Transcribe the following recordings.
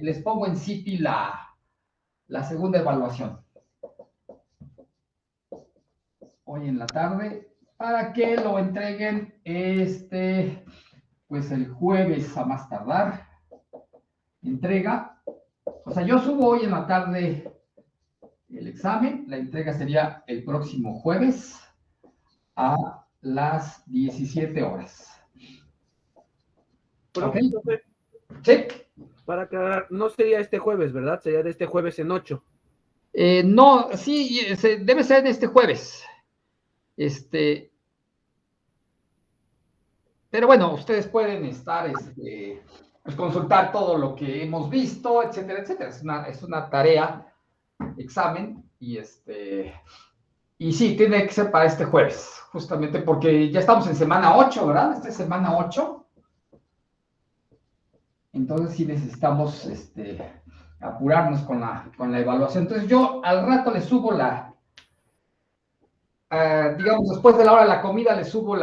les pongo en CIPI la segunda evaluación. Hoy en la tarde, para que lo entreguen pues el jueves a más tardar. Entrega. O sea, yo subo hoy en la tarde el examen. La entrega sería el próximo jueves a las 17 horas. ¿Ok? Sí. Para aclarar, no sería este jueves, ¿verdad? Sería de este jueves en 8. No, sí, debe ser de este jueves. Pero bueno, ustedes pueden estar, pues consultar todo lo que hemos visto, etcétera, etcétera. Es una tarea, examen, y sí, tiene que ser para este jueves, justamente porque ya estamos en semana 8, ¿verdad? Esta es semana 8. Entonces sí necesitamos apurarnos con la evaluación. Entonces yo al rato le subo digamos, después de la hora de la comida le subo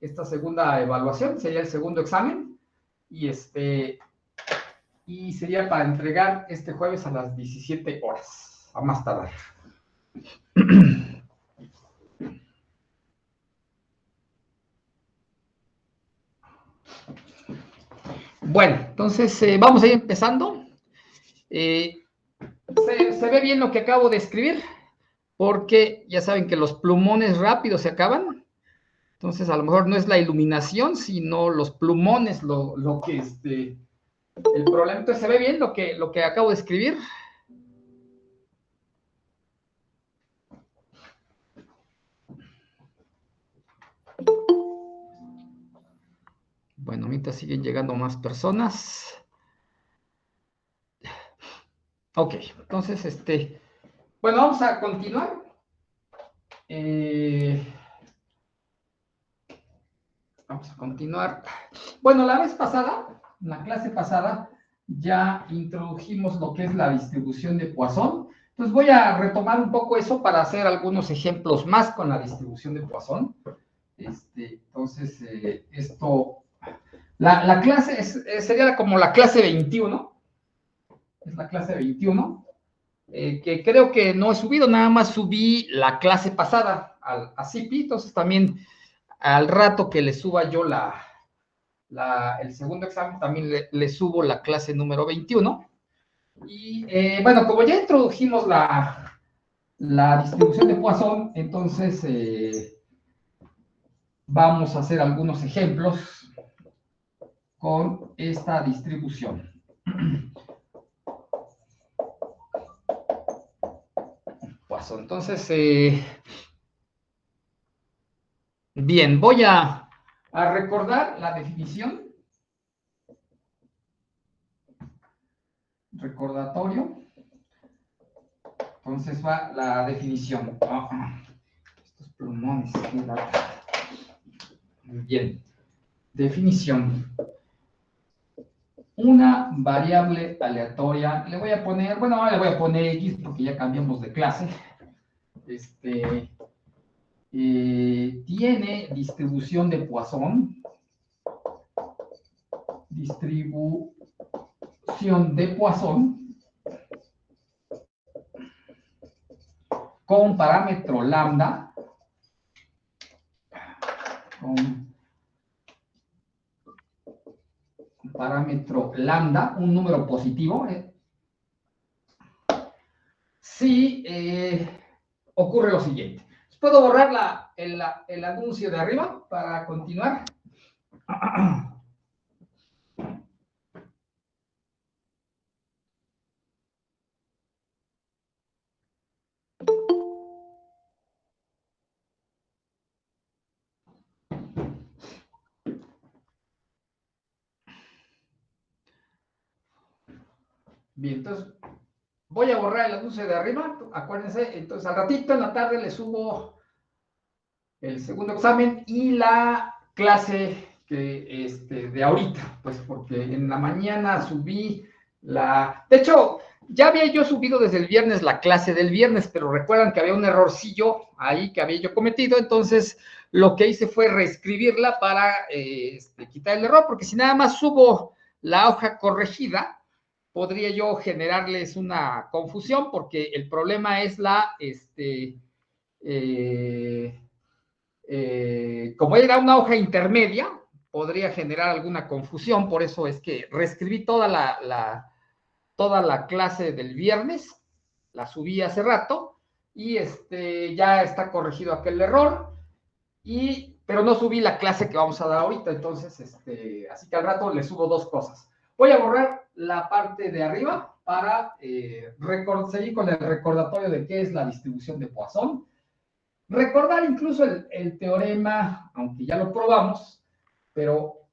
esta segunda evaluación, sería el segundo examen, y sería para entregar este jueves a las 17 horas, a más tardar. Bueno, entonces vamos a ir empezando. Se ve bien lo que acabo de escribir, porque ya saben que los plumones rápido se acaban. Entonces, a lo mejor no es la iluminación, sino los plumones lo que el problema. Entonces, ¿se ve bien lo que acabo de escribir? Bueno, ahorita siguen llegando más personas. Ok, entonces, bueno, vamos a continuar. Vamos a continuar. Bueno, la vez pasada, en la clase pasada, ya introdujimos lo que es la distribución de Poisson. Entonces voy a retomar un poco eso para hacer algunos ejemplos más con la distribución de Poisson. Entonces, la clase sería como la clase 21. Es la clase 21, que creo que no he subido, nada más subí la clase pasada a CIPI, entonces también al rato que le suba yo el segundo examen, también le subo la clase número 21. Y bueno, como ya introdujimos la distribución de Poisson, entonces vamos a hacer algunos ejemplos con esta distribución. Poisson. Entonces, bien, voy a recordar la definición. Recordatorio. Entonces va la definición. Estos plumones. Bien. Definición. Una variable aleatoria. Le voy a poner, bueno, ahora le voy a poner X porque ya cambiamos de clase. Tiene distribución de Poisson. Distribución de Poisson. Con parámetro lambda, con parámetro lambda, un número positivo, si ocurre lo siguiente. ¿Puedo borrar el anuncio de arriba para continuar? Bien, entonces voy a borrar el anuncio de arriba, acuérdense, entonces al ratito en la tarde le subo el segundo examen y la clase de ahorita, pues porque en la mañana subí de hecho, ya había yo subido desde el viernes la clase del viernes, pero recuerdan que había un errorcillo ahí que había yo cometido, entonces lo que hice fue reescribirla para quitar el error, porque si nada más subo la hoja corregida, podría yo generarles una confusión, porque el problema es como era una hoja intermedia, podría generar alguna confusión, por eso es que reescribí toda la clase del viernes, la subí hace rato, y ya está corregido aquel error, pero no subí la clase que vamos a dar ahorita, entonces, así que al rato le subo dos cosas. Voy a borrar la parte de arriba para seguir con el recordatorio de qué es la distribución de Poisson. Recordar incluso el teorema, aunque ya lo probamos, pero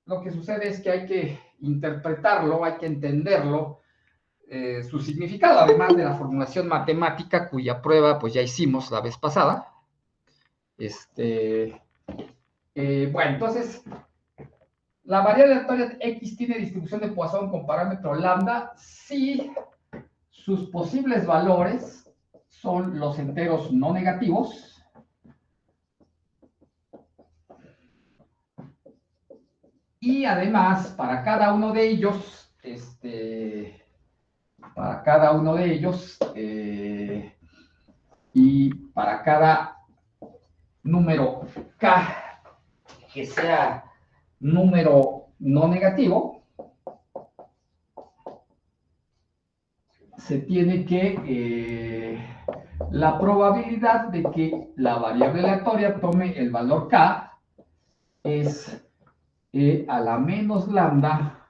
lo que sucede es que hay que interpretarlo, hay que entenderlo, su significado, además de la formulación matemática, cuya prueba pues ya hicimos la vez pasada. Bueno, entonces, la variable aleatoria X tiene distribución de Poisson con parámetro lambda si sus posibles valores son los enteros no negativos y además para cada uno de ellos, y para cada número K que sea número no negativo, se tiene que la probabilidad de que la variable aleatoria tome el valor K es a la menos lambda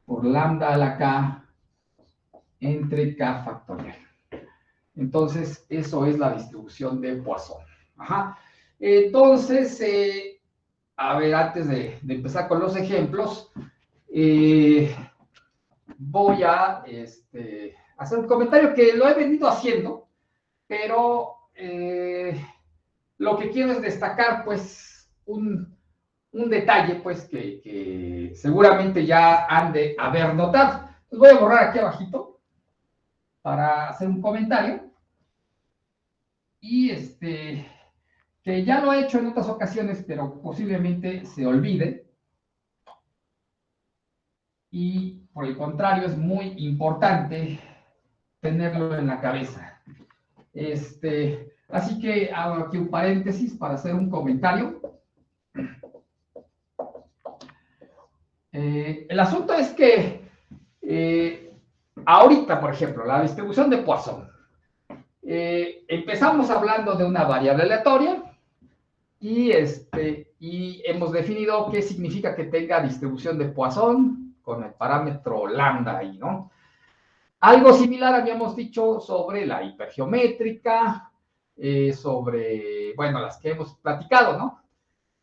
por lambda a la K entre K factorial. Entonces, eso es la distribución de Poisson. Ajá. Entonces, a ver, antes de empezar con los ejemplos, voy a hacer un comentario que lo he venido haciendo, pero lo que quiero es destacar, pues, un detalle, pues, que seguramente ya han de haber notado. Entonces voy a borrar aquí abajito para hacer un comentario. Y que ya lo he hecho en otras ocasiones, pero posiblemente se olvide. Y por el contrario, es muy importante tenerlo en la cabeza. Así que hago aquí un paréntesis para hacer un comentario. El asunto es que ahorita, por ejemplo, la distribución de Poisson. Empezamos hablando de una variable aleatoria y hemos definido qué significa que tenga distribución de Poisson con el parámetro lambda ahí, ¿no? Algo similar habíamos dicho sobre la hipergeométrica, sobre, bueno, las que hemos platicado, ¿no?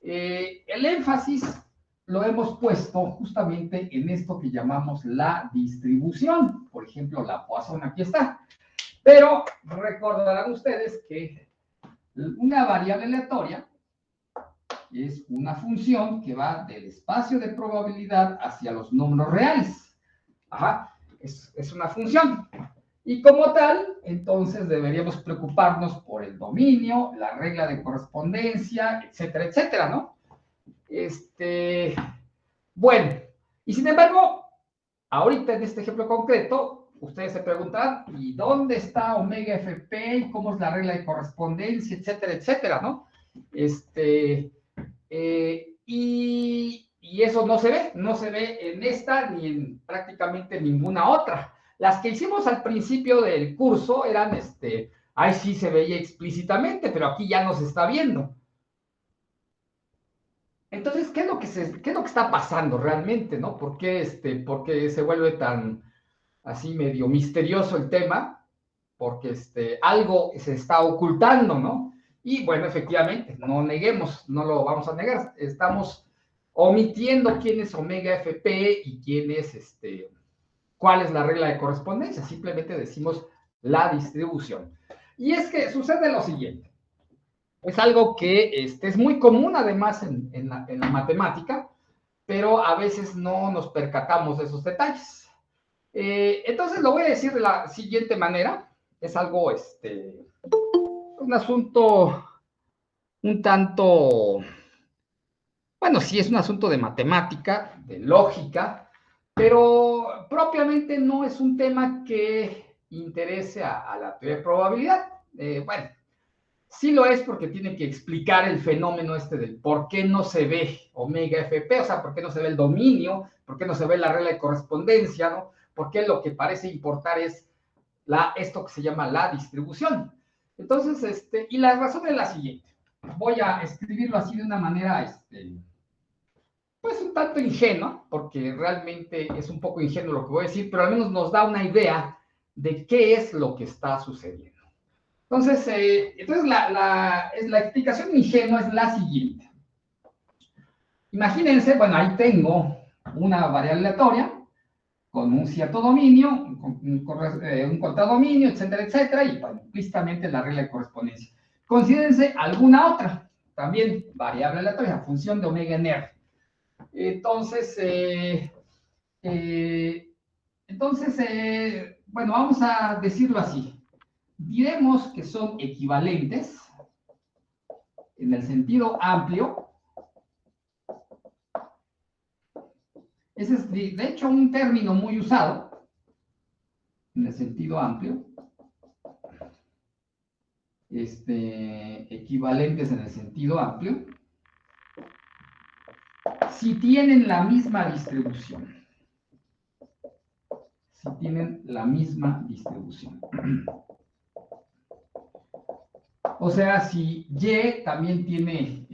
El énfasis lo hemos puesto justamente en esto que llamamos la distribución. Por ejemplo, la Poisson aquí está. Pero recordarán ustedes que una variable aleatoria es una función que va del espacio de probabilidad hacia los números reales. Ajá, es una función. Y como tal, entonces deberíamos preocuparnos por el dominio, la regla de correspondencia, etcétera, etcétera, ¿no? Bueno, y sin embargo, ahorita en este ejemplo concreto, ustedes se preguntarán, ¿y dónde está omega FP? ¿Y cómo es la regla de correspondencia? Etcétera, etcétera, ¿no? Y eso no se ve en esta ni en prácticamente ninguna otra. Las que hicimos al principio del curso eran, ahí sí se veía explícitamente, pero aquí ya no se está viendo. Entonces, ¿qué es lo que está pasando realmente, no? ¿Por qué se vuelve tan así medio misterioso el tema? Porque algo se está ocultando, ¿no? Y bueno, efectivamente, no neguemos, no lo vamos a negar, estamos omitiendo quién es omega FP y cuál es la regla de correspondencia, simplemente decimos la distribución. Y es que sucede lo siguiente, es algo que es muy común además en la matemática, pero a veces no nos percatamos de esos detalles. Entonces lo voy a decir de la siguiente manera, es algo, un asunto un tanto, bueno, sí es un asunto de matemática, de lógica, pero propiamente no es un tema que interese a la teoría de probabilidad. Bueno, sí lo es porque tiene que explicar el fenómeno este del por qué no se ve omega FP, o sea, por qué no se ve el dominio, por qué no se ve la regla de correspondencia, ¿no? Por qué lo que parece importar es esto que se llama la distribución. Entonces, y la razón es la siguiente. Voy a escribirlo así de una manera, pues un tanto ingenua, porque realmente es un poco ingenuo lo que voy a decir, pero al menos nos da una idea de qué es lo que está sucediendo. Entonces, la explicación ingenua es la siguiente. Imagínense, bueno, ahí tengo una variable aleatoria con un cierto dominio, un contradominio, etcétera, etcétera, y bueno, implícitamente la regla de correspondencia. Considérense alguna otra, también variable aleatoria, función de omega en R. Entonces, bueno, vamos a decirlo así. Diremos que son equivalentes en el sentido amplio. Ese es, de hecho, un término muy usado en el sentido amplio. Equivalentes en el sentido amplio. Si tienen la misma distribución. Si tienen la misma distribución. O sea, si Y también tiene,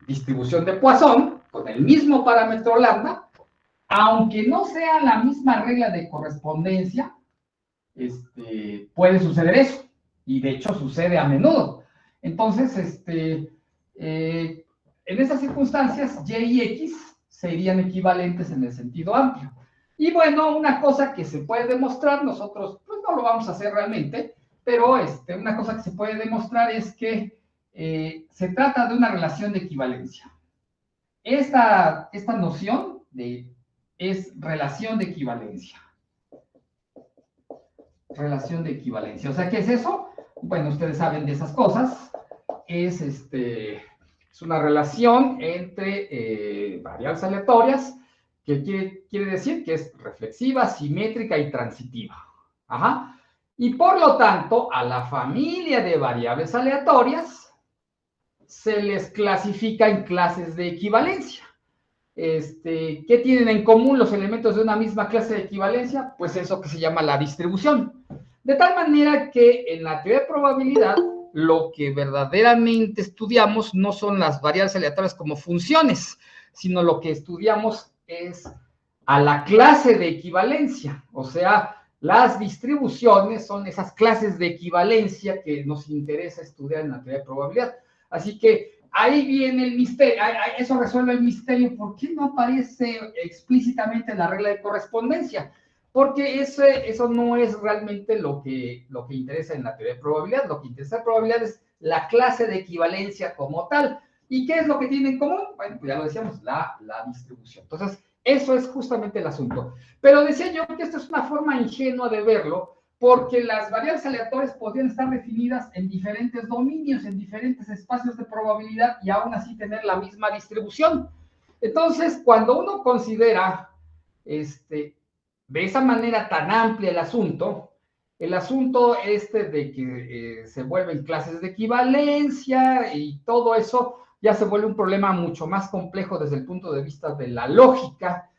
distribución de Poisson, con el mismo parámetro lambda, aunque no sea la misma regla de correspondencia, puede suceder eso. Y de hecho sucede a menudo. Entonces, en esas circunstancias, Y y X serían equivalentes en el sentido amplio. Y bueno, una cosa que se puede demostrar, nosotros pues no lo vamos a hacer realmente, pero una cosa que se puede demostrar es que se trata de una relación de equivalencia. Esta noción es relación de equivalencia. Relación de equivalencia. O sea, ¿qué es eso? Bueno, ustedes saben de esas cosas. Es una relación entre variables aleatorias que quiere decir que es reflexiva, simétrica y transitiva. Ajá. Y por lo tanto, a la familia de variables aleatorias se les clasifica en clases de equivalencia. ¿Qué tienen en común los elementos de una misma clase de equivalencia? Pues eso que se llama la distribución. De tal manera que en la teoría de probabilidad, lo que verdaderamente estudiamos no son las variables aleatorias como funciones, sino lo que estudiamos es a la clase de equivalencia. O sea, las distribuciones son esas clases de equivalencia que nos interesa estudiar en la teoría de probabilidad. Así que ahí viene el misterio, eso resuelve el misterio. ¿Por qué no aparece explícitamente en la regla de correspondencia? Porque eso no es realmente lo que interesa en la teoría de probabilidad. Lo que interesa en probabilidad es la clase de equivalencia como tal. ¿Y qué es lo que tiene en común? Bueno, pues ya lo decíamos, la distribución. Entonces, eso es justamente el asunto. Pero decía yo que esto es una forma ingenua de verlo, porque las variables aleatorias podrían estar definidas en diferentes dominios, en diferentes espacios de probabilidad y aún así tener la misma distribución. Entonces, cuando uno considera de esa manera tan amplia el asunto de que se vuelven clases de equivalencia y todo eso, ya se vuelve un problema mucho más complejo desde el punto de vista de la lógica.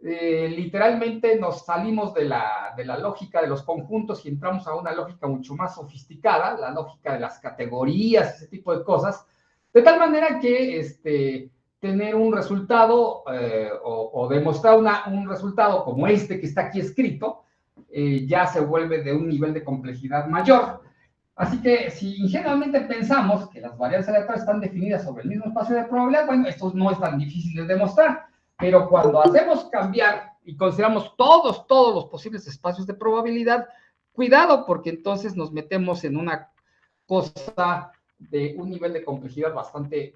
Literalmente nos salimos de la lógica de los conjuntos y entramos a una lógica mucho más sofisticada, la lógica de las categorías, ese tipo de cosas, de tal manera que tener un resultado o demostrar un resultado como este que está aquí escrito, ya se vuelve de un nivel de complejidad mayor. Así que si ingenuamente pensamos que las variables aleatorias están definidas sobre el mismo espacio de probabilidad, bueno, esto no es tan difícil de demostrar. Pero cuando hacemos cambiar y consideramos todos los posibles espacios de probabilidad, cuidado, porque entonces nos metemos en una cosa de un nivel de complejidad bastante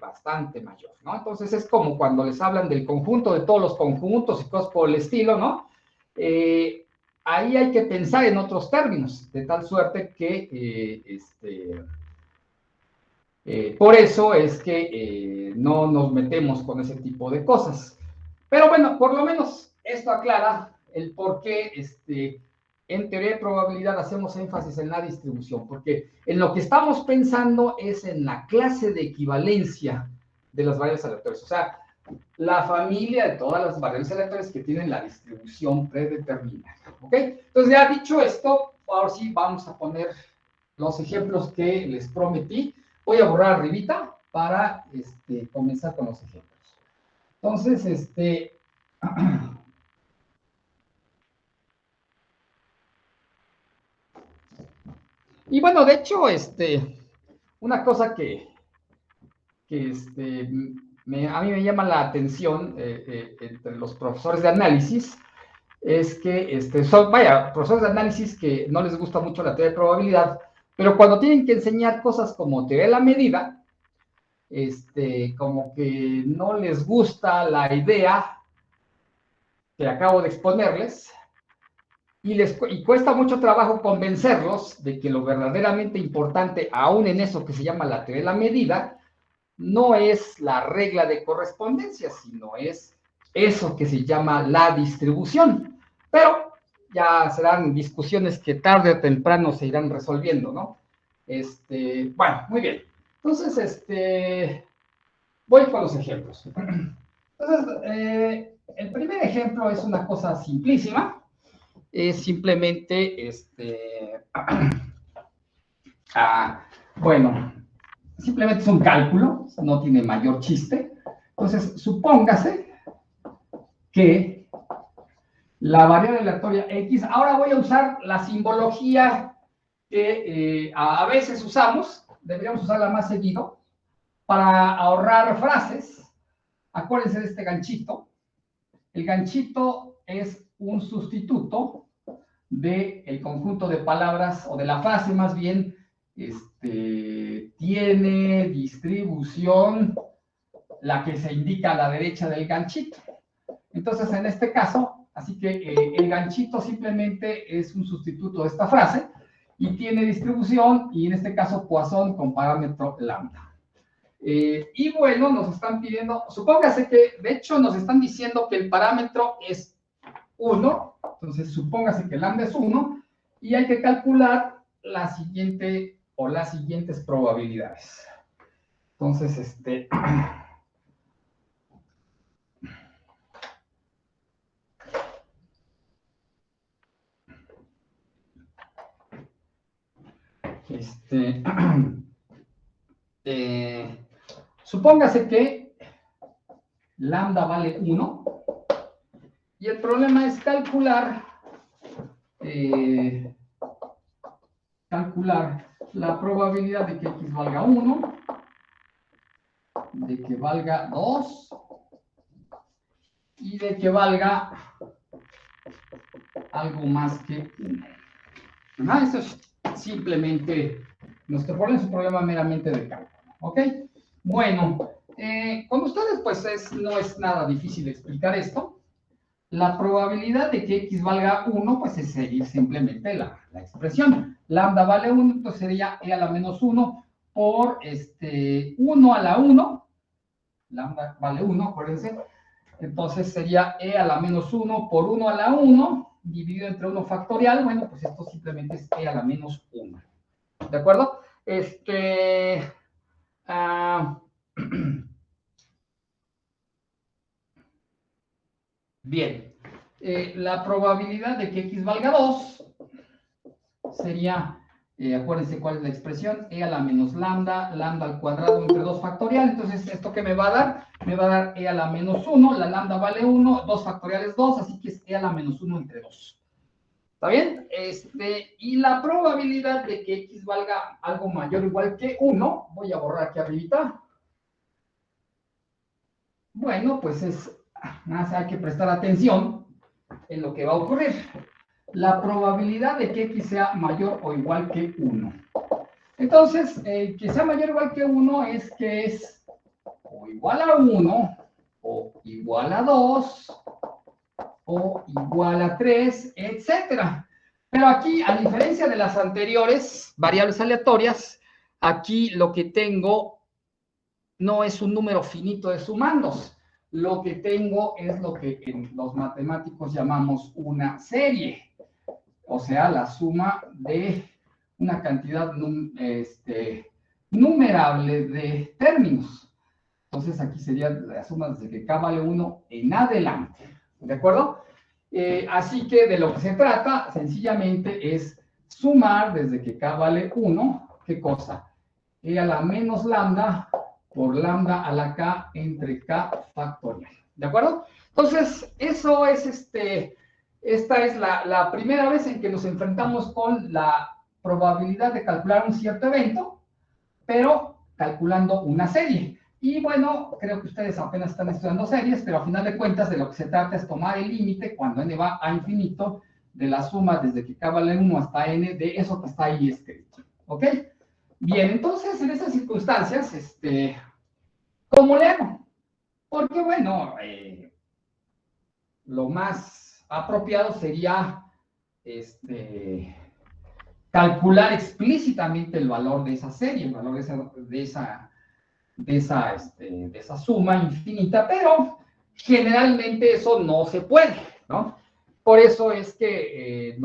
mayor, ¿no? Entonces es como cuando les hablan del conjunto de todos los conjuntos y cosas por el estilo, ¿no? Ahí hay que pensar en otros términos, de tal suerte que Por eso es que no nos metemos con ese tipo de cosas. Pero bueno, por lo menos esto aclara el por qué en teoría de probabilidad hacemos énfasis en la distribución, porque en lo que estamos pensando es en la clase de equivalencia de las variables aleatorias, o sea, la familia de todas las variables aleatorias que tienen la distribución predeterminada, ¿ok? Entonces ya dicho esto, ahora sí vamos a poner los ejemplos que les prometí. Voy a borrar arribita para comenzar con los ejemplos. Entonces, y bueno, de hecho, una cosa que a mí me llama la atención entre los profesores de análisis es que son, profesores de análisis que no les gusta mucho la teoría de probabilidad, pero cuando tienen que enseñar cosas como teoría de la medida, como que no les gusta la idea que acabo de exponerles y cuesta mucho trabajo convencerlos de que lo verdaderamente importante, aún en eso que se llama la teoría de la medida, no es la regla de correspondencia, sino es eso que se llama la distribución. Pero ya serán discusiones que tarde o temprano se irán resolviendo, ¿no? Bueno, muy bien. Entonces, voy con los ejemplos. Entonces, el primer ejemplo es una cosa simplísima. Es simplemente, bueno, simplemente es un cálculo, no tiene mayor chiste. Entonces, supóngase que la variable aleatoria X, ahora voy a usar la simbología que a veces usamos, deberíamos usarla más seguido, para ahorrar frases. Acuérdense de este ganchito. El ganchito es un sustituto del conjunto de palabras, o de la frase más bien, tiene distribución, la que se indica a la derecha del ganchito. Entonces, en este caso, así que el ganchito simplemente es un sustituto de esta frase y tiene distribución, y en este caso Poisson con parámetro lambda. Y bueno, nos están pidiendo, supóngase que, de hecho, nos están diciendo que el parámetro es 1, entonces supóngase que lambda es 1, y hay que calcular la siguiente o las siguientes probabilidades. Entonces, supóngase que lambda vale 1, y el problema es calcular la probabilidad de que x valga 1, de que valga 2 y de que valga algo más que 1. Eso es simplemente, nuestro problema es un problema meramente de cálculo, ¿ok? Bueno, con ustedes pues no es nada difícil explicar esto. La probabilidad de que x valga 1, pues es seguir simplemente la expresión. Lambda vale 1, entonces sería e a la menos 1 por 1 a la 1. Lambda vale 1, acuérdense. Entonces sería e a la menos 1 por 1 a la 1, dividido entre 1 factorial. Bueno, pues esto simplemente es e a la menos 1. ¿De acuerdo? Bien, la probabilidad de que x valga 2 sería, acuérdense cuál es la expresión, e a la menos lambda, lambda al cuadrado entre 2 factorial. Entonces, ¿esto qué me va a dar? Me va a dar e a la menos 1, la lambda vale 1, 2 factorial es 2, así que es e a la menos 1 entre 2. ¿Está bien? Y la probabilidad de que x valga algo mayor o igual que 1, voy a borrar aquí arribita. Bueno, pues más hay que prestar atención en lo que va a ocurrir. La probabilidad de que x sea mayor o igual que 1. Entonces, que sea mayor o igual que 1 es que es o igual a 1, o igual a 2, o igual a 3, etcétera. Pero aquí, a diferencia de las anteriores variables aleatorias, aquí lo que tengo no es un número finito de sumandos. Lo que tengo es lo que en los matemáticos llamamos una serie, o sea, la suma de una cantidad numerable de términos. Entonces aquí sería la suma desde que K vale 1 en adelante, ¿de acuerdo? Así que de lo que se trata sencillamente es sumar desde que K vale 1, ¿qué cosa? E a la menos lambda por lambda a la K entre K factorial, ¿de acuerdo? Entonces, eso es esta es la primera vez en que nos enfrentamos con la probabilidad de calcular un cierto evento, pero calculando una serie. Y bueno, creo que ustedes apenas están estudiando series, pero a final de cuentas de lo que se trata es tomar el límite cuando n va a infinito de la suma desde que K vale 1 hasta n de eso que está ahí escrito. ¿Ok? Bien, entonces en esas circunstancias, ¿cómo le hago? Porque bueno, lo más apropiado sería calcular explícitamente el valor de esa serie, el valor de esa suma infinita, pero generalmente eso no se puede, ¿no? Por eso es que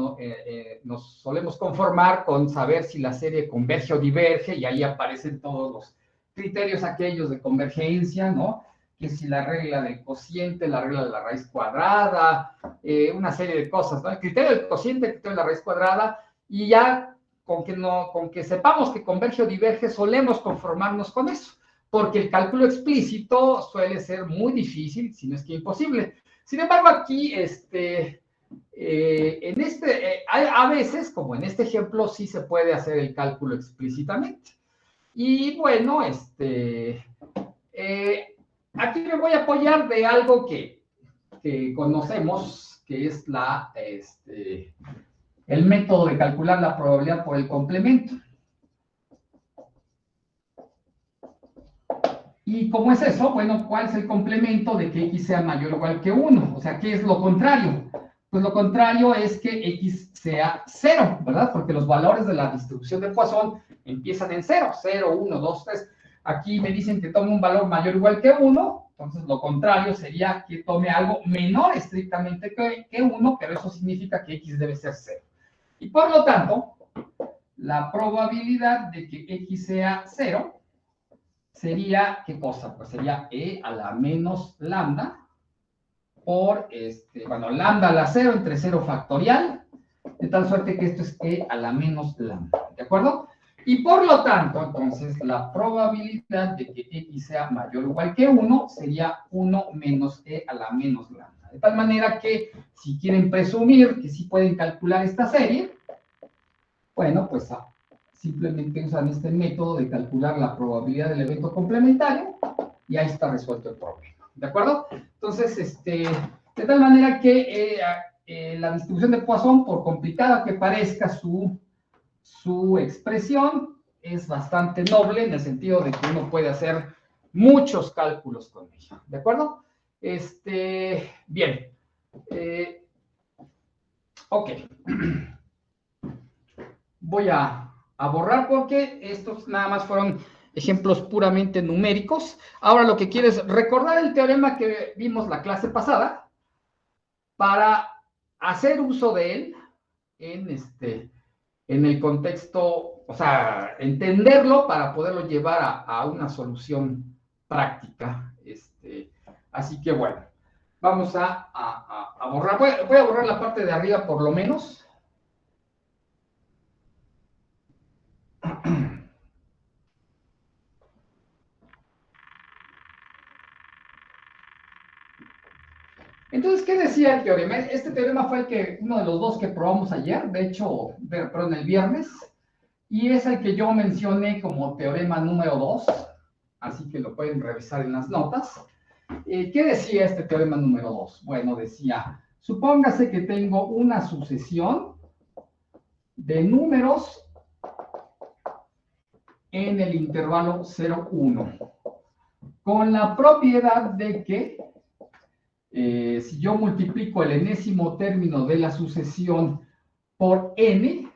nos solemos conformar con saber si la serie converge o diverge, y ahí aparecen todos los criterios aquellos de convergencia, ¿no? Que si la regla del cociente, la regla de la raíz cuadrada, una serie de cosas, ¿no? El criterio del cociente, el criterio de la raíz cuadrada, y ya con que sepamos que converge o diverge, solemos conformarnos con eso, porque el cálculo explícito suele ser muy difícil, si no es que imposible. Sin embargo, aquí, a veces, como en este ejemplo, sí se puede hacer el cálculo explícitamente. Y bueno, aquí me voy a apoyar de algo que conocemos, que es el método de calcular la probabilidad por el complemento. ¿Y cómo es eso? Bueno, ¿cuál es el complemento de que x sea mayor o igual que 1? O sea, ¿qué es lo contrario? Pues lo contrario es que x sea 0, ¿verdad? Porque los valores de la distribución de Poisson empiezan en 0, 0, 1, 2, 3. Aquí me dicen que tome un valor mayor o igual que 1, entonces lo contrario sería que tome algo menor estrictamente que 1, pero eso significa que x debe ser 0. Y por lo tanto, la probabilidad de que x sea 0 sería, ¿qué cosa? Pues sería e a la menos lambda por, lambda a la 0 entre 0 factorial, de tal suerte que esto es e a la menos lambda, ¿de acuerdo? Y por lo tanto, entonces, la probabilidad de que x sea mayor o igual que 1 sería 1 menos e a la menos lambda. De tal manera que, si quieren presumir que sí pueden calcular esta serie, bueno, pues simplemente usan este método de calcular la probabilidad del evento complementario y ahí está resuelto el problema, ¿de acuerdo? Entonces, de tal manera que la distribución de Poisson, por complicada que parezca su expresión, es bastante noble en el sentido de que uno puede hacer muchos cálculos con ella, ¿de acuerdo? Bien. Ok. Voy a borrar porque estos nada más fueron ejemplos puramente numéricos. Ahora lo que quiero es recordar el teorema que vimos la clase pasada para hacer uso de él en el contexto, o sea, entenderlo para poderlo llevar a una solución práctica. Así que bueno, vamos a borrar. Voy a borrar la parte de arriba por lo menos. Entonces, ¿qué decía el teorema? Este teorema fue uno de los dos que probamos ayer, de hecho, perdón, el viernes, y es el que yo mencioné como teorema número 2, así que lo pueden revisar en las notas. ¿Qué decía este teorema número 2? Bueno, decía, supóngase que tengo una sucesión de números en el intervalo 0, 1, con la propiedad de que si yo multiplico el enésimo término de la sucesión por n,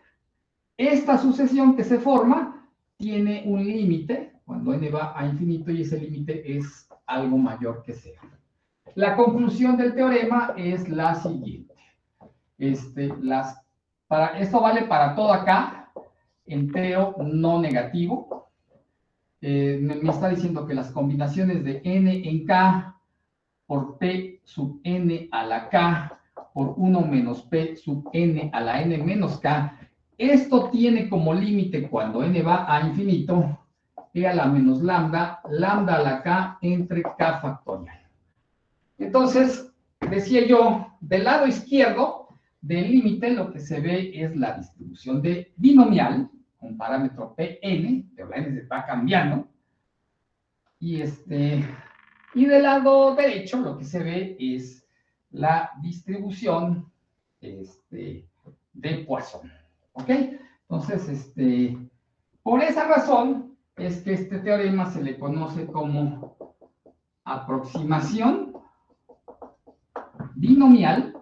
esta sucesión que se forma tiene un límite cuando n va a infinito y ese límite es algo mayor que 0. La conclusión del teorema es la siguiente. Esto vale para todo acá, entero no negativo. Me está diciendo que las combinaciones de n en k por p sub n a la k por 1 menos p sub n a la n menos k, esto tiene como límite cuando n va a infinito, e a la menos lambda, lambda a la k entre k factorial. Entonces, decía yo, del lado izquierdo del límite lo que se ve es la distribución de binomial, con parámetro Pn, pero la n se va cambiando, y del lado derecho lo que se ve es la distribución de Poisson, ¿ok? Entonces, por esa razón es que este teorema se le conoce como aproximación binomial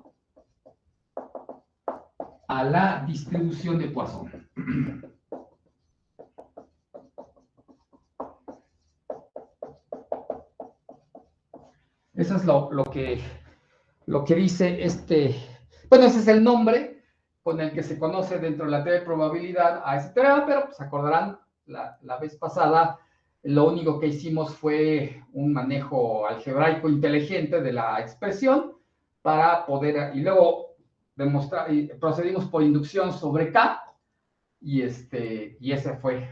a la distribución de Poisson. Eso es lo que dice bueno, ese es el nombre con el que se conoce dentro de la teoría de probabilidad a ese teorema, pero pues acordarán, la vez pasada lo único que hicimos fue un manejo algebraico inteligente de la expresión para poder, y luego demostrar, y procedimos por inducción sobre K, y esa fue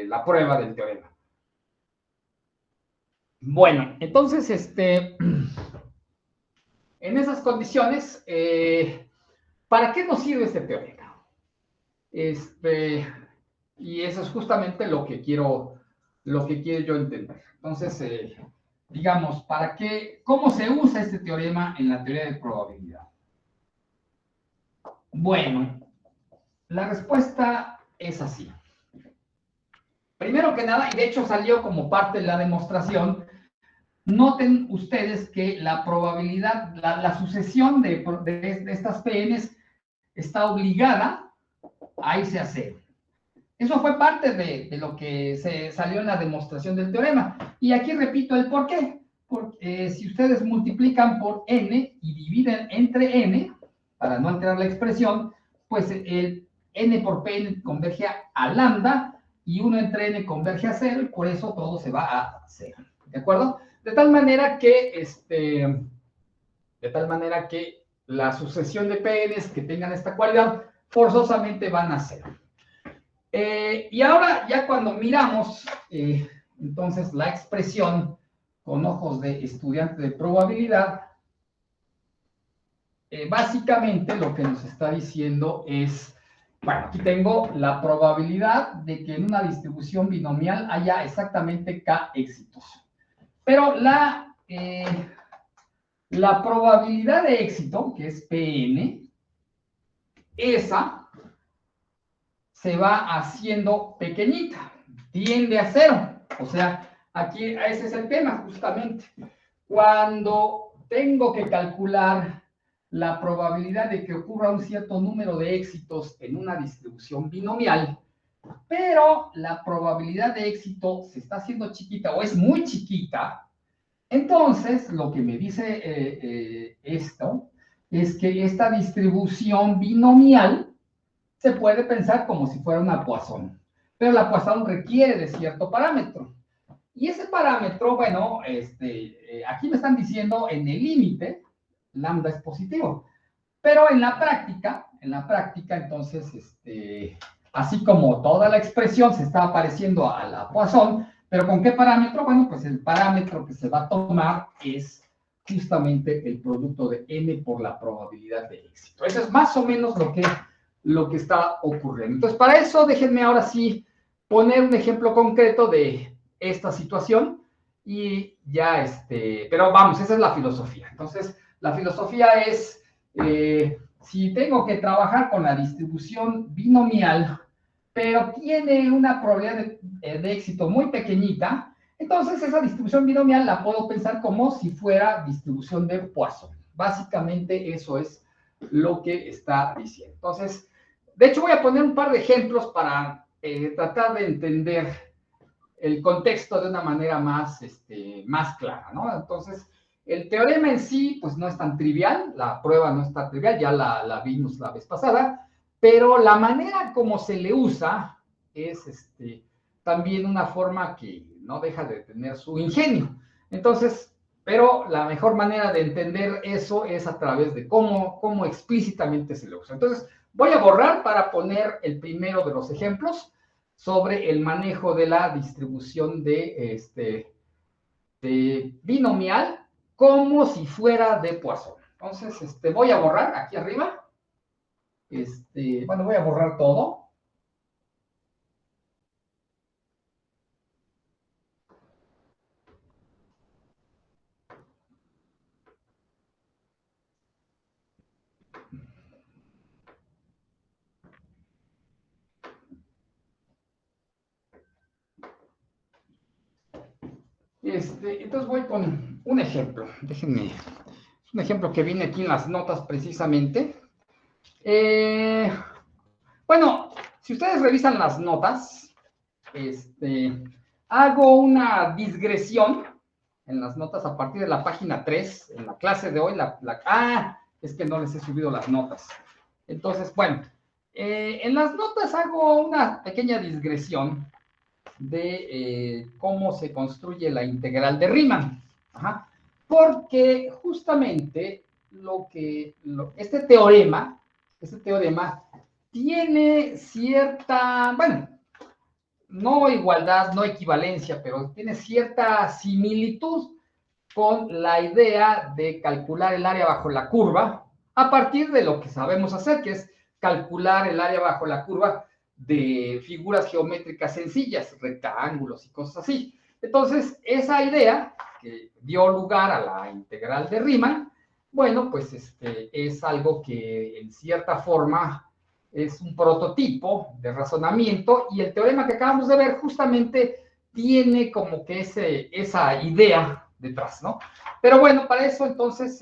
la prueba del teorema. Bueno, entonces, en esas condiciones, ¿para qué nos sirve este teorema? Y eso es justamente lo que quiero yo entender. Entonces, digamos, ¿cómo se usa este teorema en la teoría de probabilidad? Bueno, la respuesta es así. Primero que nada, y de hecho salió como parte de la demostración, noten ustedes que la probabilidad, la sucesión de estas PNs está obligada a irse a 0. Eso fue parte de lo que se salió en la demostración del teorema. Y aquí repito el por qué. Porque si ustedes multiplican por n y dividen entre n, para no alterar la expresión, pues el n por pn converge a lambda y 1 entre n converge a 0 y por eso todo se va a 0. ¿De acuerdo? De tal manera que la sucesión de PNs que tengan esta cualidad forzosamente van a 0. Y ahora, ya cuando miramos, entonces, la expresión con ojos de estudiante de probabilidad, básicamente lo que nos está diciendo es, bueno, aquí tengo la probabilidad de que en una distribución binomial haya exactamente k éxitos. Pero la probabilidad de éxito, que es Pn, esa se va haciendo pequeñita, tiende a 0. O sea, aquí ese es el tema, justamente. Cuando tengo que calcular la probabilidad de que ocurra un cierto número de éxitos en una distribución binomial, pero la probabilidad de éxito se está haciendo chiquita o es muy chiquita, entonces lo que me dice esto es que esta distribución binomial se puede pensar como si fuera una Poisson, pero la Poisson requiere de cierto parámetro. Y ese parámetro, bueno, aquí me están diciendo en el límite, lambda es positivo, pero en la práctica, entonces, así como toda la expresión se está pareciendo a la Poisson, pero ¿con qué parámetro? Bueno, pues el parámetro que se va a tomar es justamente el producto de n por la probabilidad de éxito. Eso es más o menos lo que está ocurriendo. Entonces, para eso, déjenme ahora sí poner un ejemplo concreto de esta situación y ya, pero vamos, esa es la filosofía. Entonces, la filosofía es, si tengo que trabajar con la distribución binomial, pero tiene una probabilidad de éxito muy pequeñita, entonces esa distribución binomial la puedo pensar como si fuera distribución de Poisson. Básicamente eso es lo que está diciendo. Entonces, de hecho voy a poner un par de ejemplos para tratar de entender el contexto de una manera más, más clara, ¿no? Entonces, el teorema en sí, pues no es tan trivial, la prueba no es tan trivial, ya la vimos la vez pasada, pero la manera como se le usa es también una forma que no deja de tener su ingenio. Entonces, pero la mejor manera de entender eso es a través de cómo explícitamente se le usa. Entonces, voy a borrar para poner el primero de los ejemplos sobre el manejo de la distribución de binomial como si fuera de Poisson. Entonces, voy a borrar aquí arriba. Bueno, voy a borrar todo. Entonces voy con un ejemplo. Déjenme. Es un ejemplo que viene aquí en las notas precisamente. Bueno, si ustedes revisan las notas, hago una digresión en las notas a partir de la página 3, en la clase de hoy. Es que no les he subido las notas. Entonces, bueno, en las notas hago una pequeña digresión de cómo se construye la integral de Riemann. Ajá. Porque justamente este teorema tiene cierta, bueno, no igualdad, no equivalencia, pero tiene cierta similitud con la idea de calcular el área bajo la curva a partir de lo que sabemos hacer, que es calcular el área bajo la curva de figuras geométricas sencillas, rectángulos y cosas así. Entonces, esa idea que dio lugar a la integral de Riemann, bueno, pues es algo que en cierta forma es un prototipo de razonamiento y el teorema que acabamos de ver justamente tiene como que esa idea detrás, ¿no? Pero bueno, para eso entonces,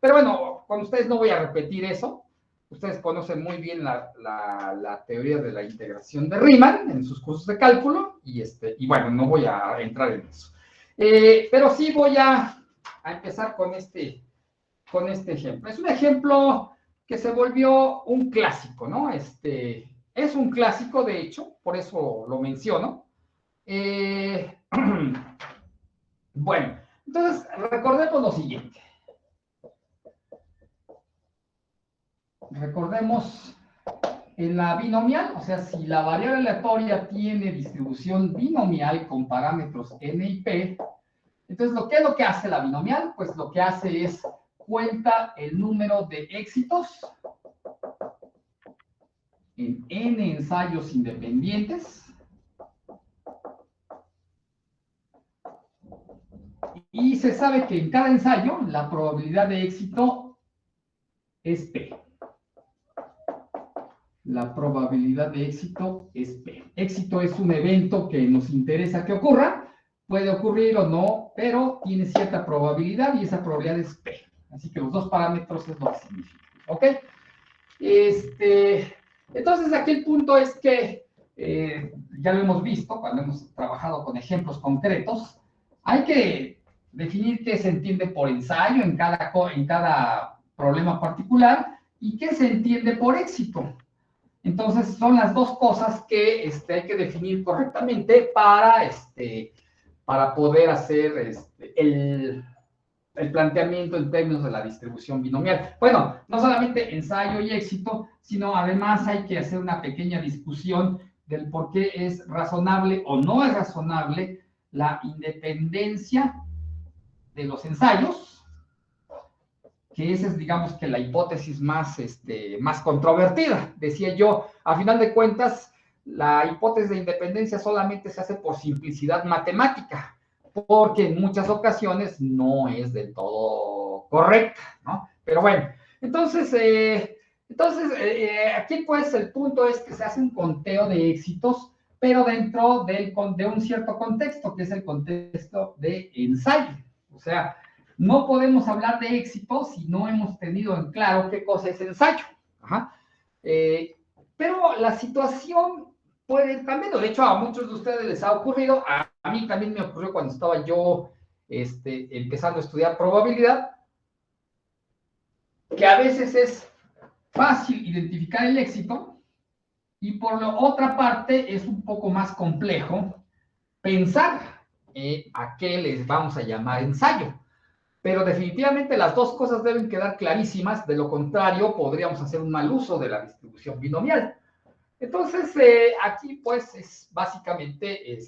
pero bueno, con ustedes no voy a repetir eso. Ustedes conocen muy bien la teoría de la integración de Riemann en sus cursos de cálculo y bueno, no voy a entrar en eso. Pero sí voy a empezar con este ejemplo. Es un ejemplo que se volvió un clásico, ¿no? Es un clásico, de hecho, por eso lo menciono. Bueno, entonces recordemos lo siguiente. Recordemos en la binomial, o sea, si la variable aleatoria tiene distribución binomial con parámetros n y p, entonces, ¿qué es lo que hace la binomial? Pues lo que hace es cuenta el número de éxitos en n ensayos independientes y se sabe que en cada ensayo la probabilidad de éxito es P. La probabilidad de éxito es P. Éxito es un evento que nos interesa que ocurra, puede ocurrir o no, pero tiene cierta probabilidad y esa probabilidad es P. Así que los dos parámetros es lo que significa. ¿Ok? Entonces, aquí el punto es que, ya lo hemos visto cuando hemos trabajado con ejemplos concretos, hay que definir qué se entiende por ensayo en cada problema particular y qué se entiende por éxito. Entonces, son las dos cosas que hay que definir correctamente para poder hacer el planteamiento en términos de la distribución binomial. Bueno, no solamente ensayo y éxito, sino además hay que hacer una pequeña discusión del por qué es razonable o no es razonable la independencia de los ensayos, que esa es, digamos, que la hipótesis más controvertida. Decía yo, a final de cuentas, la hipótesis de independencia solamente se hace por simplicidad matemática, porque en muchas ocasiones no es del todo correcta, ¿no? Pero bueno, entonces, aquí pues el punto es que se hace un conteo de éxitos, pero dentro de un cierto contexto, que es el contexto de ensayo. O sea, no podemos hablar de éxito si no hemos tenido en claro qué cosa es ensayo. Ajá. Pero la situación puede también, de hecho a muchos de ustedes les ha ocurrido, a mí también me ocurrió cuando estaba yo empezando a estudiar probabilidad, que a veces es fácil identificar el éxito y por la otra parte es un poco más complejo pensar a qué les vamos a llamar ensayo. Pero definitivamente las dos cosas deben quedar clarísimas, de lo contrario podríamos hacer un mal uso de la distribución binomial. Entonces, aquí pues es básicamente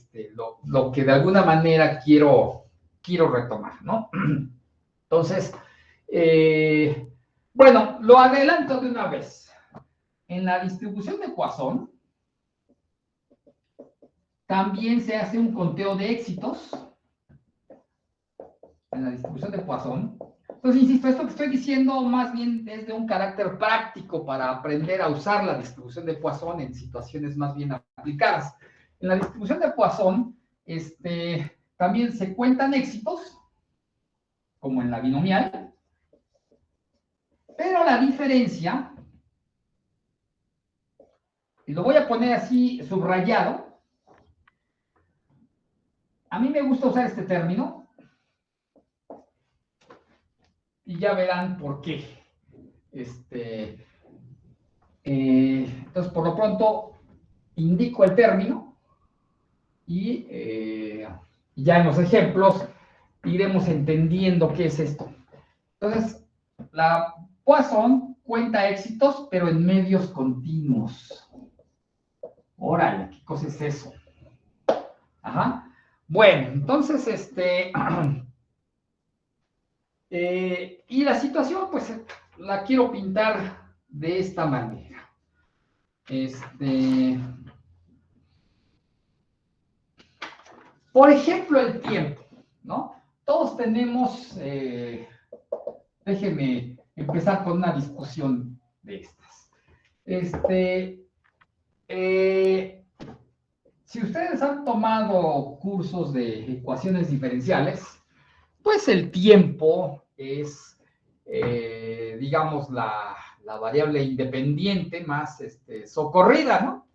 lo que de alguna manera quiero retomar, ¿no? Entonces, bueno, lo adelanto de una vez. En la distribución de Poisson, también se hace un conteo de éxitos. En la distribución de Poisson. Entonces, insisto, esto que estoy diciendo más bien es de un carácter práctico para aprender a usar la distribución de Poisson en situaciones más bien aplicadas. En la distribución de Poisson, también se cuentan éxitos, como en la binomial, pero la diferencia, y lo voy a poner así subrayado, a mí me gusta usar este término, y ya verán por qué. Entonces, por lo pronto, indico el término y ya en los ejemplos iremos entendiendo qué es esto. Entonces, la Poisson cuenta éxitos, pero en medios continuos. Órale, ¿qué cosa es eso? Ajá. Bueno, entonces, y la situación, pues, la quiero pintar de esta manera. Por ejemplo, el tiempo, ¿no? Todos tenemos, déjenme empezar con una discusión de estas. Si ustedes han tomado cursos de ecuaciones diferenciales, pues el tiempo es, digamos, la variable independiente más socorrida, ¿no?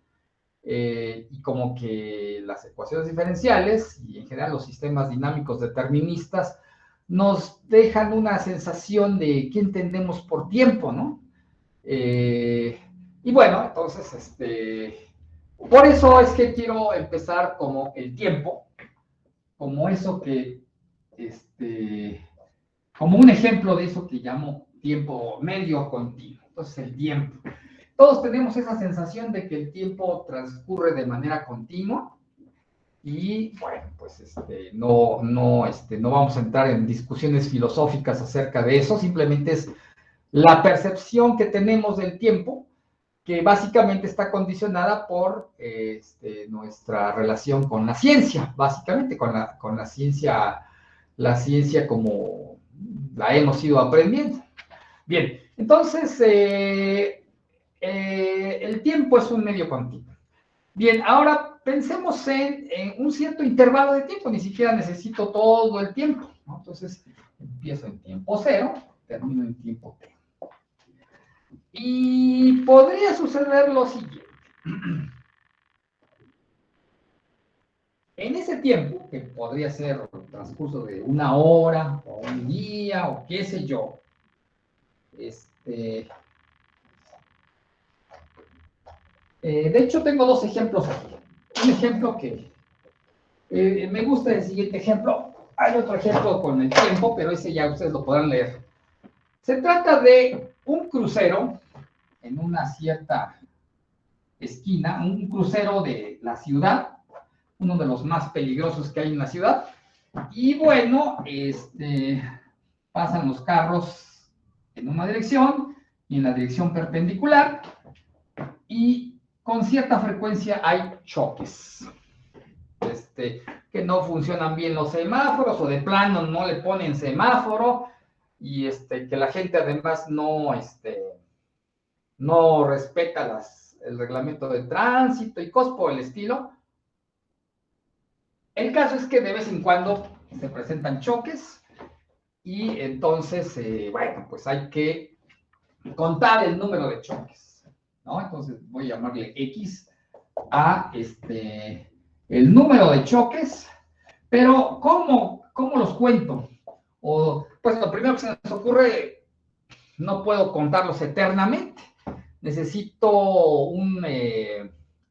Y como que las ecuaciones diferenciales y en general los sistemas dinámicos deterministas nos dejan una sensación de qué entendemos por tiempo, ¿no? Y bueno, entonces, por eso es que quiero empezar como el tiempo, como eso que, como un ejemplo de eso que llamo tiempo medio continuo. Entonces, el tiempo. Todos tenemos esa sensación de que el tiempo transcurre de manera continua y, bueno, pues no vamos a entrar en discusiones filosóficas acerca de eso, simplemente es la percepción que tenemos del tiempo, que básicamente está condicionada por nuestra relación con la ciencia, básicamente con la ciencia como la hemos ido aprendiendo. Bien, entonces, el tiempo es un medio continuo. Bien, ahora pensemos en un cierto intervalo de tiempo, ni siquiera necesito todo el tiempo, ¿no? Entonces, empiezo en tiempo cero, termino en tiempo t. Y podría suceder lo siguiente. En ese tiempo, que podría ser el transcurso de una hora, o un día, o qué sé yo, de hecho, tengo dos ejemplos aquí. Un ejemplo que me gusta el siguiente ejemplo. Hay otro ejemplo con el tiempo, pero ese ya ustedes lo podrán leer. Se trata de un crucero en una cierta esquina, un crucero de la ciudad, uno de los más peligrosos que hay en la ciudad. Y bueno, pasan los carros en una dirección y en la dirección perpendicular y con cierta frecuencia hay choques. Que no funcionan bien los semáforos o de plano no le ponen semáforo y que la gente además no respeta el reglamento de tránsito y cosas por el estilo. El caso es que de vez en cuando se presentan choques y entonces, bueno, pues hay que contar el número de choques, ¿no? Entonces voy a llamarle X a el número de choques, pero ¿cómo los cuento? O, pues lo primero que se nos ocurre, no puedo contarlos eternamente, necesito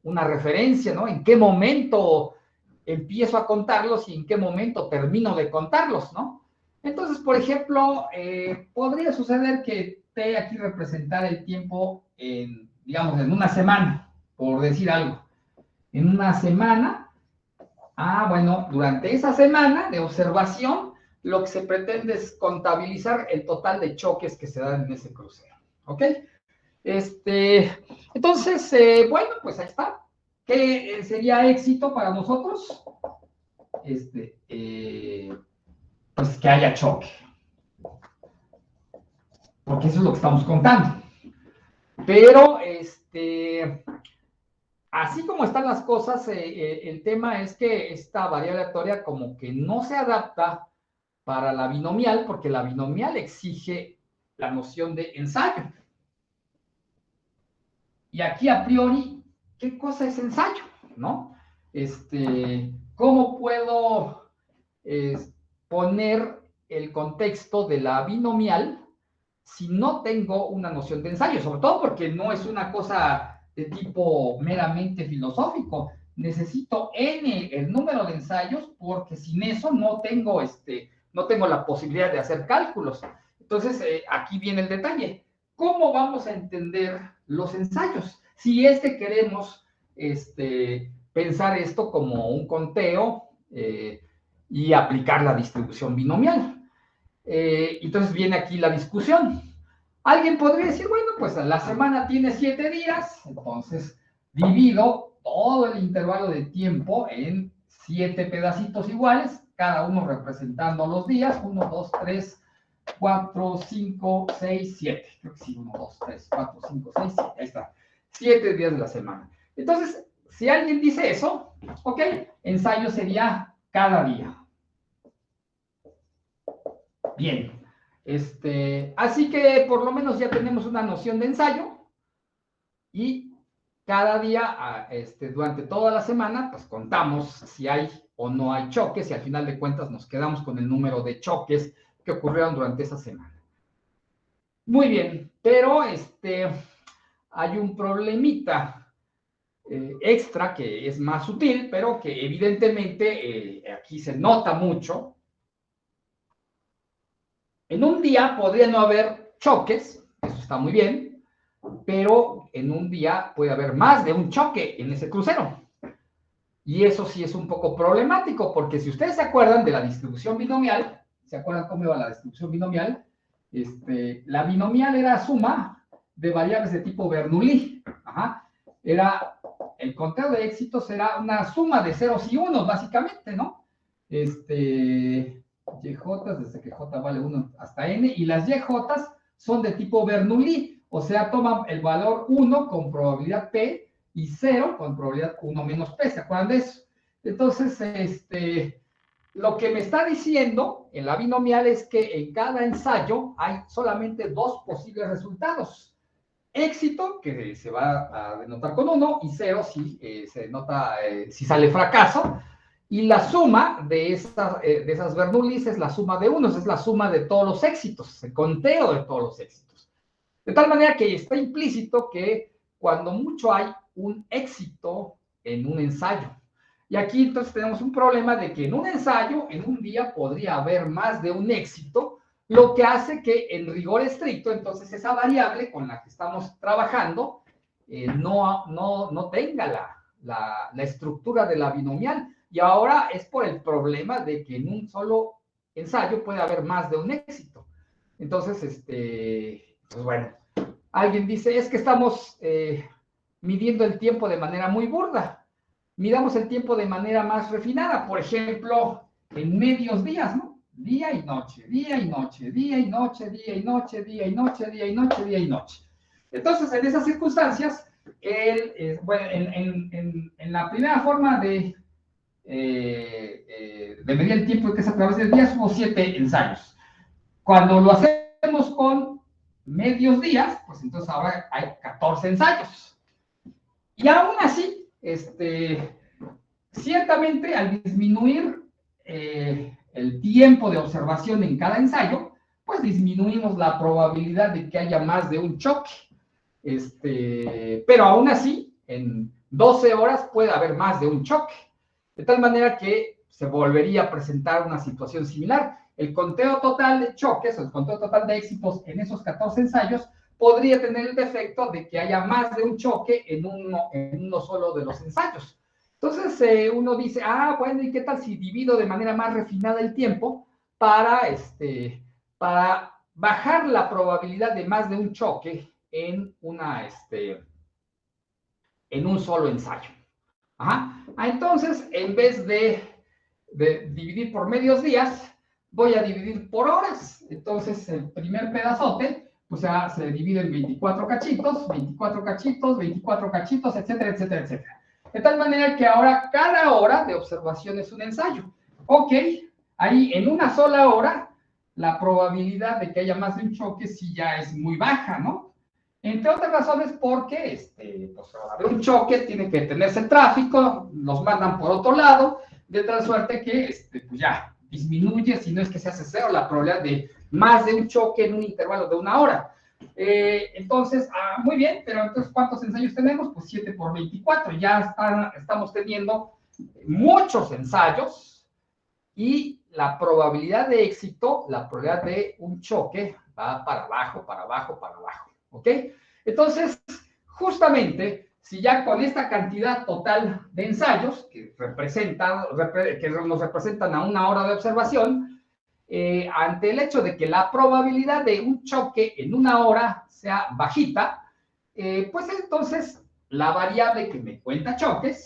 una referencia, ¿no? ¿En qué momento empiezo a contarlos y en qué momento termino de contarlos, ¿no? Entonces, por ejemplo, podría suceder que te aquí representar el tiempo en, digamos, en una semana, por decir algo. En una semana, bueno, durante esa semana de observación, lo que se pretende es contabilizar el total de choques que se dan en ese crucero, ¿ok? Entonces, bueno, pues ahí está. ¿Qué sería éxito para nosotros? Pues que haya choque. Porque eso es lo que estamos contando. Pero, así como están las cosas, el tema es que esta variable aleatoria como que no se adapta para la binomial, porque la binomial exige la noción de ensayo. Y aquí a priori, ¿qué cosa es ensayo? ¿No? ¿Cómo puedo poner el contexto de la binomial si no tengo una noción de ensayo? Sobre todo porque no es una cosa de tipo meramente filosófico. Necesito n, el número de ensayos, porque sin eso no tengo, no tengo la posibilidad de hacer cálculos. Entonces, aquí viene el detalle. ¿Cómo vamos a entender los ensayos? Si es que queremos pensar esto como un conteo y aplicar la distribución binomial. Entonces viene aquí la discusión. Alguien podría decir, bueno, pues la semana tiene 7 días, entonces divido todo el intervalo de tiempo en 7 pedacitos iguales, cada uno representando los días, 1, 2, 3, 4, 5, 6, 7. Creo que sí, 1, 2, 3, 4, 5, 6, 7. Ahí está. 7 días de la semana. Entonces, si alguien dice eso, ok, ensayo sería cada día. Bien. Así que por lo menos ya tenemos una noción de ensayo y cada día, durante toda la semana, pues contamos si hay o no hay choques y al final de cuentas nos quedamos con el número de choques que ocurrieron durante esa semana. Muy bien, pero hay un problemita extra que es más sutil, pero que evidentemente aquí se nota mucho. En un día podría no haber choques, eso está muy bien, pero en un día puede haber más de un choque en ese crucero. Y eso sí es un poco problemático, porque si ustedes se acuerdan de la distribución binomial, ¿se acuerdan cómo iba la distribución binomial? La binomial era suma de variables de tipo Bernoulli. Ajá. El conteo de éxitos era una suma de ceros y unos, básicamente, ¿no? YJ, desde que J vale 1 hasta N, y las YJ son de tipo Bernoulli, o sea, toman el valor 1 con probabilidad P y 0 con probabilidad 1 menos P, ¿se acuerdan de eso? Entonces, lo que me está diciendo en la binomial es que en cada ensayo hay solamente 2 posibles resultados. Éxito, que se va a denotar con 1, y 0 si se denota, si sale fracaso. Y la suma de esas Bernoullis es la suma de unos, es la suma de todos los éxitos, el conteo de todos los éxitos. De tal manera que está implícito que cuando mucho hay un éxito en un ensayo. Y aquí entonces tenemos un problema de que en un ensayo, en un día, podría haber más de un éxito, lo que hace que en rigor estricto, entonces esa variable con la que estamos trabajando no tenga la estructura de la binomial. Y ahora es por el problema de que en un solo ensayo puede haber más de un éxito. Entonces, pues bueno, alguien dice, es que estamos midiendo el tiempo de manera muy burda. Midamos el tiempo de manera más refinada, por ejemplo, en medios días, ¿no? Día y noche, día y noche, día y noche, día y noche, día y noche, día y noche, día y noche. Entonces, en esas circunstancias, bueno, en la primera forma de medir el tiempo que es a través del día, hubo 7 ensayos. Cuando lo hacemos con medios días, pues entonces ahora hay 14 ensayos. Y aún así, Ciertamente, al disminuir el tiempo de observación en cada ensayo, pues disminuimos la probabilidad de que haya más de un choque. Pero aún así, en 12 horas puede haber más de un choque, de tal manera que se volvería a presentar una situación similar. El conteo total de choques, o el conteo total de éxitos en esos 14 ensayos, podría tener el defecto de que haya más de un choque en uno solo de los ensayos. Entonces, uno dice, bueno, ¿y qué tal si divido de manera más refinada el tiempo para bajar la probabilidad de más de un choque en un solo ensayo? Entonces, en vez de dividir por medios días, voy a dividir por horas. Entonces, el primer pedazote, pues ya se divide en 24 cachitos, 24 cachitos, 24 cachitos, etcétera, etcétera, etcétera. De tal manera que ahora cada hora de observación es un ensayo. Ok, ahí en una sola hora, la probabilidad de que haya más de un choque sí ya es muy baja, ¿no? Entre otras razones porque, pues, al haber un choque, tiene que detenerse el tráfico, los mandan por otro lado, de tal suerte que, pues ya disminuye, si no es que se hace cero, la probabilidad de más de un choque en un intervalo de una hora. Entonces, muy bien, pero entonces, ¿cuántos ensayos tenemos? Pues 7 por 24, ya estamos teniendo muchos ensayos y la probabilidad de éxito, la probabilidad de un choque, va para abajo, para abajo, para abajo. ¿Ok? Entonces, justamente, si ya con esta cantidad total de ensayos que nos representan a una hora de observación, ante el hecho de que la probabilidad de un choque en una hora sea bajita, pues entonces la variable que me cuenta choques,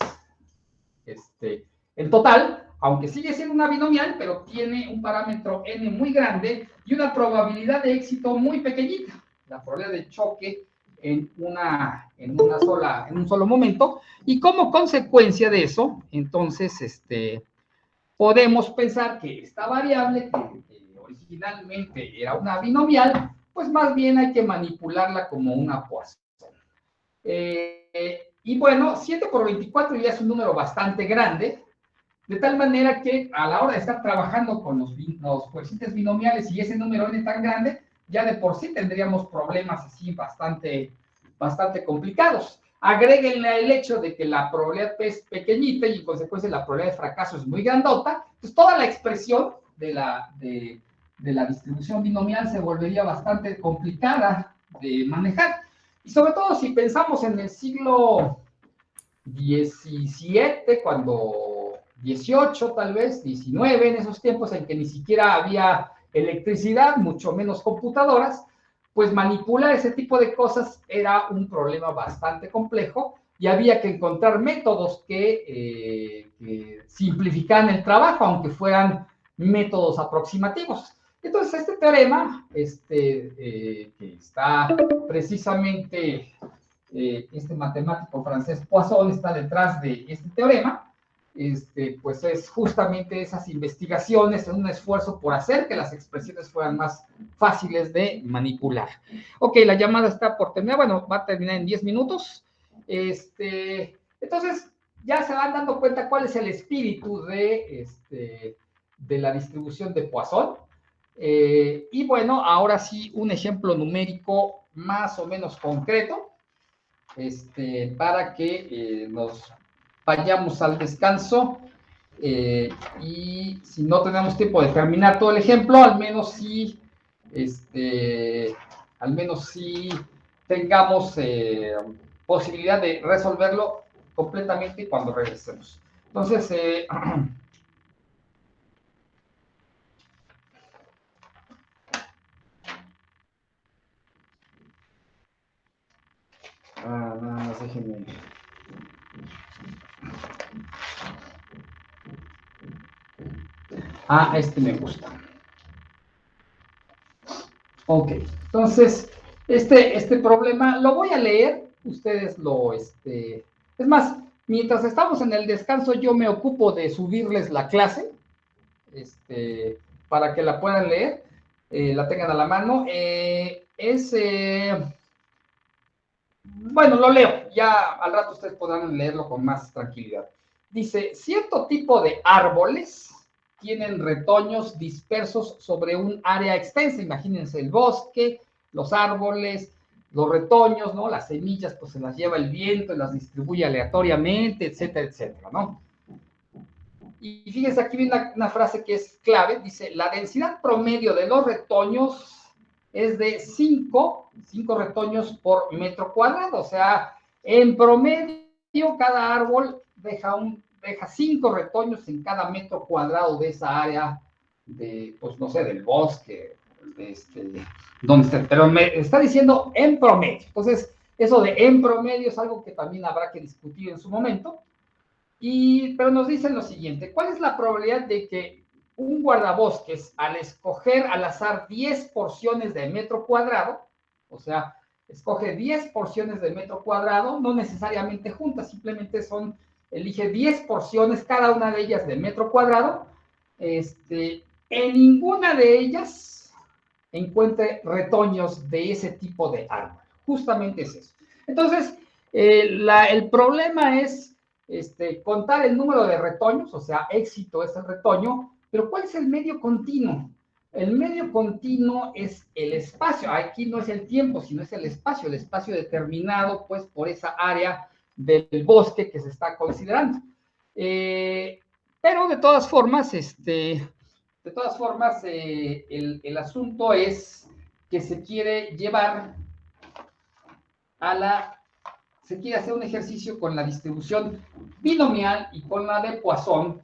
en total, aunque sigue siendo una binomial, pero tiene un parámetro n muy grande y una probabilidad de éxito muy pequeñita, la probabilidad de choque en un solo momento, y como consecuencia de eso, entonces, podemos pensar que esta variable, que originalmente era una binomial, pues más bien hay que manipularla como una Poisson. Y bueno, 7 por 24 ya es un número bastante grande, de tal manera que a la hora de estar trabajando con los coeficientes binomiales y ese número n tan grande, ya de por sí tendríamos problemas así bastante complicados. Agréguenle el hecho de que la probabilidad P es pequeñita y en consecuencia la probabilidad de fracaso es muy grandota, pues toda la expresión de la distribución binomial se volvería bastante complicada de manejar. Y sobre todo si pensamos en el siglo XVII, cuando 18 tal vez, 19, en esos tiempos en que ni siquiera había electricidad, mucho menos computadoras, pues manipular ese tipo de cosas era un problema bastante complejo y había que encontrar métodos que simplificaran el trabajo, aunque fueran métodos aproximativos. Entonces, este teorema, que está precisamente este matemático francés Poisson está detrás de este teorema, pues es justamente esas investigaciones, un esfuerzo por hacer que las expresiones fueran más fáciles de manipular. Ok, la llamada está por terminar, bueno, va a terminar en 10 minutos. Entonces, ya se van dando cuenta cuál es el espíritu de la distribución de Poisson. Y bueno, ahora sí, un ejemplo numérico más o menos concreto, para que nos vayamos al descanso, y si no tenemos tiempo de terminar todo el ejemplo, al menos sí tengamos posibilidad de resolverlo completamente cuando regresemos. Entonces, nada más déjenme. Me gusta. Ok, entonces, este problema lo voy a leer, ustedes es más, mientras estamos en el descanso, yo me ocupo de subirles la clase, para que la puedan leer, la tengan a la mano. bueno, lo leo, ya al rato ustedes podrán leerlo con más tranquilidad. Dice, cierto tipo de árboles tienen retoños dispersos sobre un área extensa. Imagínense el bosque, los árboles, los retoños, ¿no? Las semillas, pues se las lleva el viento y las distribuye aleatoriamente, etcétera, etcétera, ¿no? Y fíjense, aquí viene una frase que es clave, dice, la densidad promedio de los retoños es de 5 retoños por metro cuadrado, o sea, en promedio cada árbol deja 5 retoños en cada metro cuadrado de esa área de, pues no sé, del bosque, donde esté, pero me está diciendo en promedio. Entonces, eso de en promedio es algo que también habrá que discutir en su momento. Pero nos dicen lo siguiente, ¿cuál es la probabilidad de que un guardabosques, al escoger al azar 10 porciones de metro cuadrado, o sea, escoge 10 porciones de metro cuadrado, no necesariamente juntas, simplemente elige 10 porciones, cada una de ellas de metro cuadrado, en ninguna de ellas encuentre retoños de ese tipo de árbol? Justamente es eso. Entonces, el problema es contar el número de retoños, o sea, éxito es el retoño, pero ¿cuál es el medio continuo? El medio continuo es el espacio, aquí no es el tiempo, sino es el espacio determinado, pues, por esa área del bosque que se está considerando. Pero de todas formas, el asunto es que se quiere llevar se quiere hacer un ejercicio con la distribución binomial y con la de Poisson,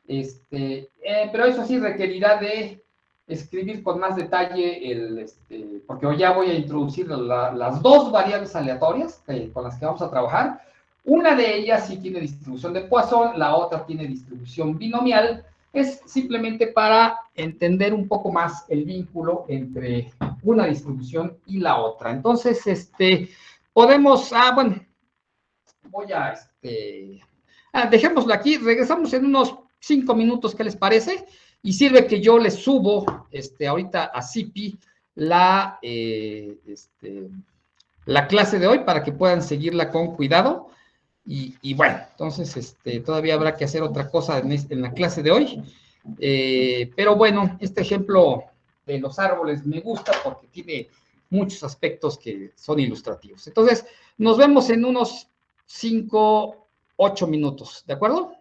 pero eso sí requerirá de escribir con más detalle porque ya voy a introducir las dos variables aleatorias con las que vamos a trabajar. Una de ellas sí tiene distribución de Poisson, la otra tiene distribución binomial. Es simplemente para entender un poco más el vínculo entre una distribución y la otra. Entonces, podemos, bueno, voy a, dejémoslo aquí, regresamos en unos 5 minutos, ¿qué les parece? Y sirve que yo les subo, ahorita a CIPI la clase de hoy para que puedan seguirla con cuidado. Y bueno, entonces, todavía habrá que hacer otra cosa en la clase de hoy. Pero bueno, este ejemplo de los árboles me gusta porque tiene muchos aspectos que son ilustrativos. Entonces, nos vemos en unos 5, 8 minutos, ¿de acuerdo?